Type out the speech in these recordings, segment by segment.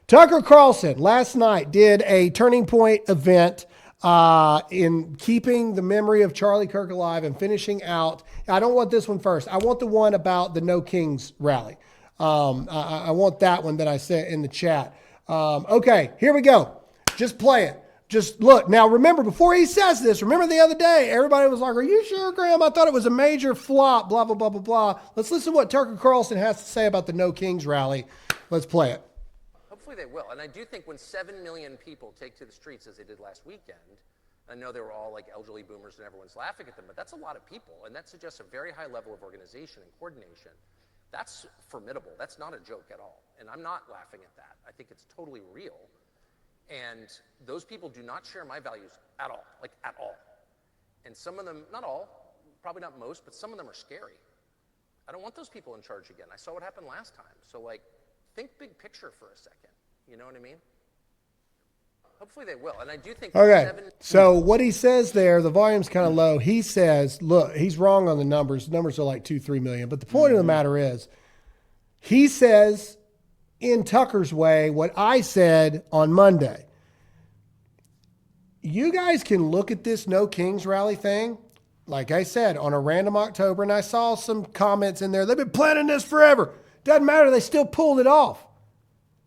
Tucker Carlson last night did a Turning Point event in keeping the memory of Charlie Kirk alive and finishing out. I don't want this one first. I want the one about the No Kings rally. I want that one that I sent in the chat. Okay, here we go. Just play it. Just look. Now, remember, before he says this, remember the other day, everybody was like, are you sure, Graham? I thought it was a major flop, blah, blah, blah, blah, blah. Let's listen to what Tucker Carlson has to say about the No Kings rally. Let's play it. Hopefully they will. And I do think when 7 million people take to the streets as they did last weekend, I know they were all like elderly boomers and everyone's laughing at them, but that's a lot of people. And that suggests a very high level of organization and coordination. That's formidable. That's not a joke at all. And I'm not laughing at that. I think it's totally real. And those people do not share my values at all, like at all. And some of them, not all, probably not most, but some of them are scary. I don't want those people in charge again. I saw what happened last time. So like, think big picture for a second. You know what I mean? Hopefully they will. And I do think... Okay, so what he says there, the volume's kind of low. He says, look, he's wrong on the numbers. The numbers are like 2-3 million. But the point of the matter is, he says in Tucker's way what I said on Monday. You guys can look at this No Kings rally thing, like I said, on a random October, and I saw some comments in there. They've been planning this forever. Doesn't matter. They still pulled it off.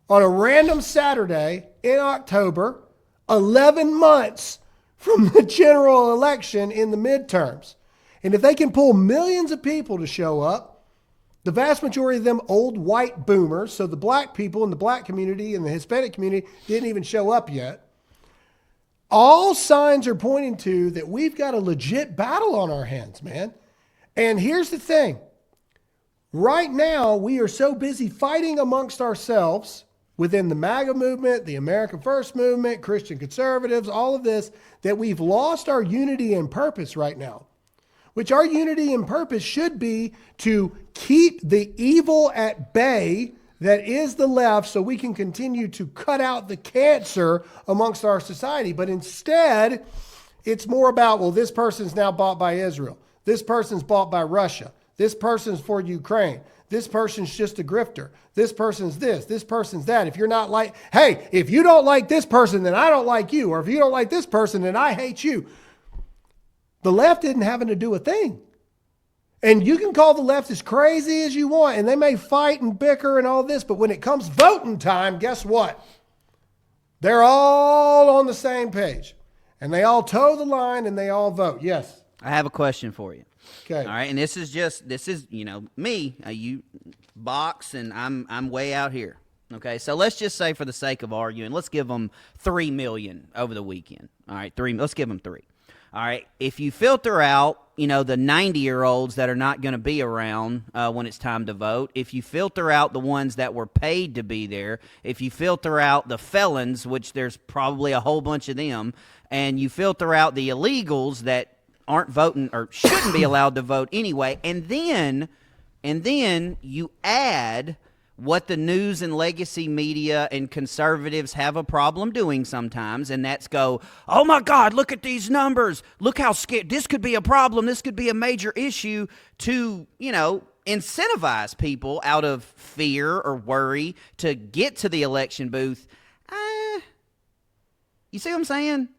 On a random Saturday in October, 11 months from the general election in the midterms. And if they can pull millions of people to show up, the vast majority of them old white boomers, so the black people in the black community and the Hispanic community didn't even show up yet. All signs are pointing to that we've got a legit battle on our hands, man. And here's the thing. Right now, we are so busy fighting amongst ourselves within the MAGA movement, the America First movement, Christian conservatives, all of this, that we've lost our unity and purpose right now. Which our unity and purpose should be to keep the evil at bay that is the left so we can continue to cut out the cancer amongst our society. But instead, it's more about, well, this person's now bought by Israel. This person's bought by Russia. This person's for Ukraine. This person's just a grifter. This person's this person's that. If you're not like, hey, if you don't like this person, then I don't like you. Or if you don't like this person, then I hate you. The left isn't having to do a thing. And you can call the left as crazy as you want, and they may fight and bicker and all this, but when it comes voting time, guess what? They're all on the same page. And they all toe the line and they all vote. Yes. I have a question for you. Okay. All right, and this is me. You box, and I'm way out here. Okay, so let's just say, for the sake of arguing, let's give them 3 million over the weekend. All right, let's give them 3. All right, if you filter out, the 90-year-olds that are not going to be around when it's time to vote, if you filter out the ones that were paid to be there, if you filter out the felons, which there's probably a whole bunch of them, and you filter out the illegals that aren't voting or shouldn't be allowed to vote anyway, and then you add what the news and legacy media and conservatives have a problem doing sometimes, and that's go, oh my God, look at these numbers. Look how scared. This could be a problem. This could be a major issue to, incentivize people out of fear or worry to get to the election booth. You see what I'm saying?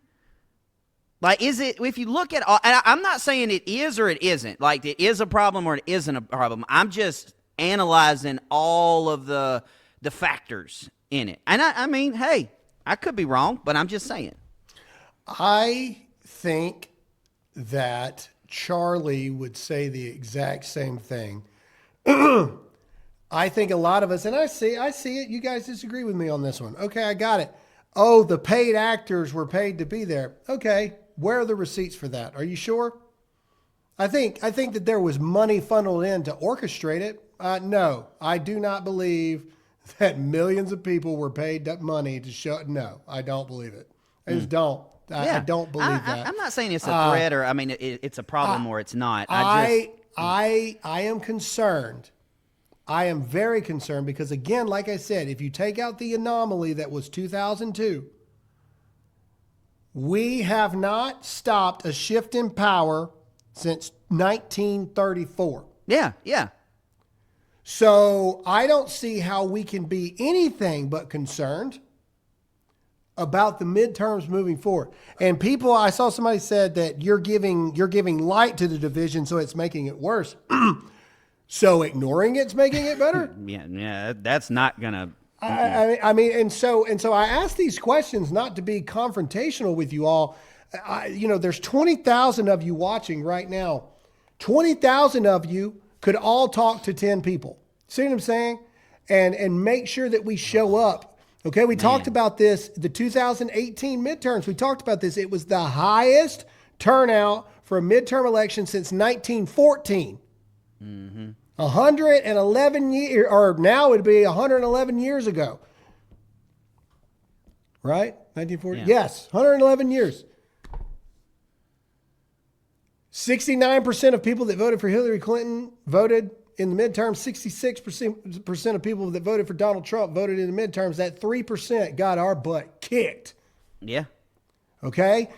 Like, is it, if you look at, I'm not saying it is or it isn't. Like, it is a problem or it isn't a problem. I'm just analyzing all of the factors in it. And I mean, hey, I could be wrong, but I'm just saying. I think that Charlie would say the exact same thing. I think a lot of us, and I see it. You guys disagree with me on this one. Okay, I got it. Oh, the paid actors were paid to be there. Okay, where are the receipts for that? Are you sure? I think that there was money funneled in to orchestrate it. No, I do not believe that millions of people were paid that money to show. No, I don't believe it. I just don't. I don't believe that. I'm not saying it's a threat or, it's a problem or it's not. I am concerned. I am very concerned because, again, like I said, if you take out the anomaly that was 2002, we have not stopped a shift in power since 1934. Yeah. So I don't see how we can be anything but concerned about the midterms moving forward. And people, I saw somebody said that you're giving light to the division, so it's making it worse. So ignoring it's making it better? Yeah, that's not gonna. I mean, and so I ask these questions not to be confrontational with you all. There's 20,000 of you watching right now. 20,000 of you could all talk to 10 people. See what I'm saying? And make sure that we show up. Okay, we talked about this, the 2018 midterms. We talked about this. It was the highest turnout for a midterm election since 1914. 111 years, or now it'd be 111 years ago. Right? 1940? Yeah. Yes, 111 years. 69% of people that voted for Hillary Clinton voted in the midterms. 66% of people that voted for Donald Trump voted in the midterms. That 3% got our butt kicked. Yeah. Okay?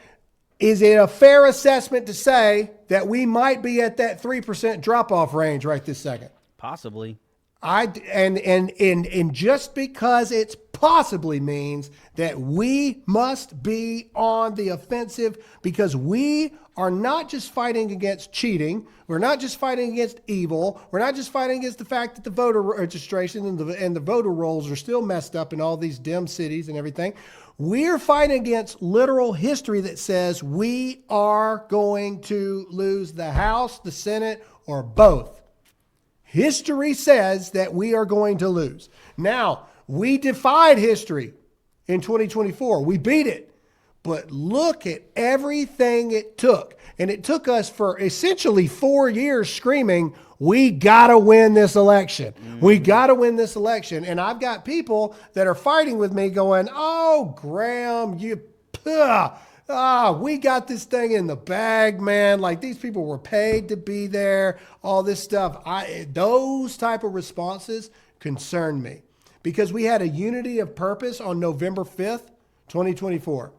Is it a fair assessment to say that we might be at that 3% drop-off range right this second? Possibly. And just because it's possibly means that we must be on the offensive, because we are not just fighting against cheating. We're not just fighting against evil. We're not just fighting against the fact that the voter registration and the voter rolls are still messed up in all these dim cities and everything. We're fighting against literal history that says we are going to lose the House, the Senate, or both. History says that we are going to lose. Now, we defied history in 2024. We beat it. But look at everything it took. And it took us for essentially 4 years screaming, we got to win this election. We got to win this election. And I've got people that are fighting with me going, oh, Graham, we got this thing in the bag, man. Like, these people were paid to be there, all this stuff. Those type of responses concern me, because we had a unity of purpose on November 5th, 2024.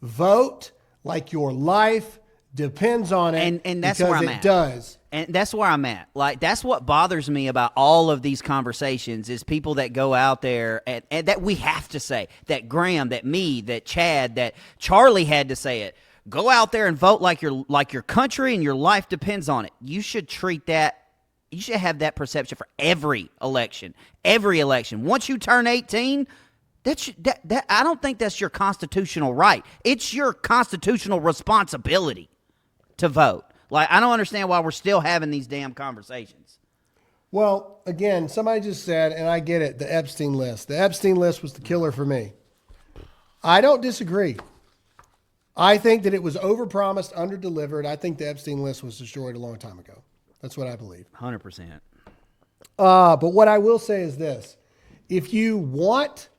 Vote like your life depends on it. And that's where I'm at. It does. And that's where I'm at. Like, that's what bothers me about all of these conversations is people that go out there and that we have to say, that Graham, that me, that Chad, that Charlie had to say it. Go out there and vote like your country and your life depends on it. You should treat that. You should have that perception for every election. Every election. Once you turn 18, that I don't think that's your constitutional right. It's your constitutional responsibility to vote. Like, I don't understand why we're still having these damn conversations. Well, again, somebody just said, and I get it, the Epstein list. The Epstein list was the killer for me. I don't disagree. I think that it was overpromised, underdelivered. I think the Epstein list was destroyed a long time ago. That's what I believe. 100%. But what I will say is this. If you want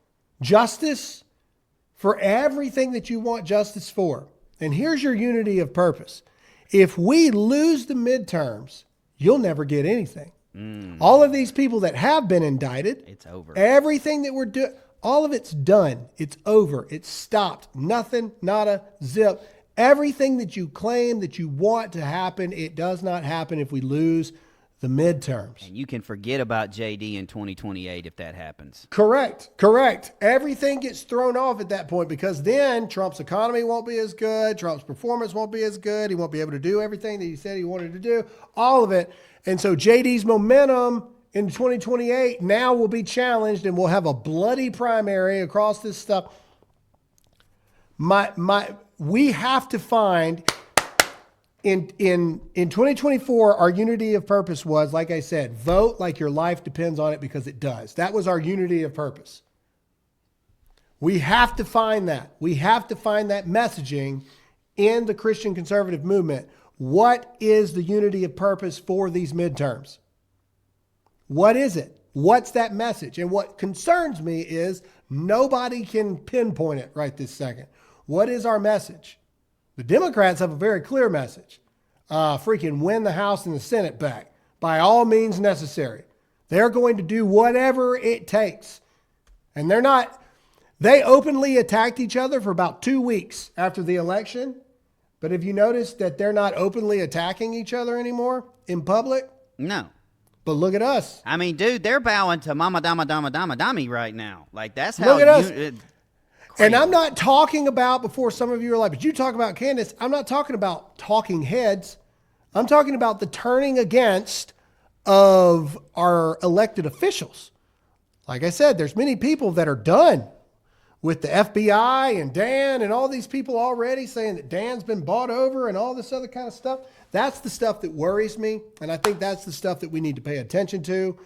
justice for everything that you want justice for, and here's your unity of purpose. If we lose the midterms, you'll never get anything. All of these people that have been indicted, it's over. Everything that we're doing, all of it's done. It's over. It's stopped. Nothing, nada, zip. Everything that you claim that you want to happen, it does not happen if we lose the midterms. And you can forget about JD in 2028 if that happens. Correct. Everything gets thrown off at that point, because then Trump's economy won't be as good. Trump's performance won't be as good. He won't be able to do everything that he said he wanted to do, all of it. And so JD's momentum in 2028 now will be challenged, and we'll have a bloody primary across this stuff. We have to find... In 2024, our unity of purpose was, like I said, vote like your life depends on it, because it does. That was our unity of purpose. We have to find that. We have to find that messaging in the Christian conservative movement. What is the unity of purpose for these midterms? What is it? What's that message? And what concerns me is nobody can pinpoint it right this second. What is our message? The Democrats have a very clear message. Freaking win the House and the Senate back by all means necessary. They're going to do whatever it takes. And they openly attacked each other for about 2 weeks after the election. But have you noticed that they're not openly attacking each other anymore in public? No. But look at us. I mean, dude, they're bowing to Mama Dama Dama Dama Dami right now. Like, that's how Look at us. crazy. And I'm not talking about, before some of you are like, but you talk about candidates. I'm not talking about talking heads. I'm talking about the turning against of our elected officials. Like I said, there's many people that are done with the FBI and Dan and all these people already saying that Dan's been bought over and all this other kind of stuff. That's the stuff that worries me. And I think that's the stuff that we need to pay attention to.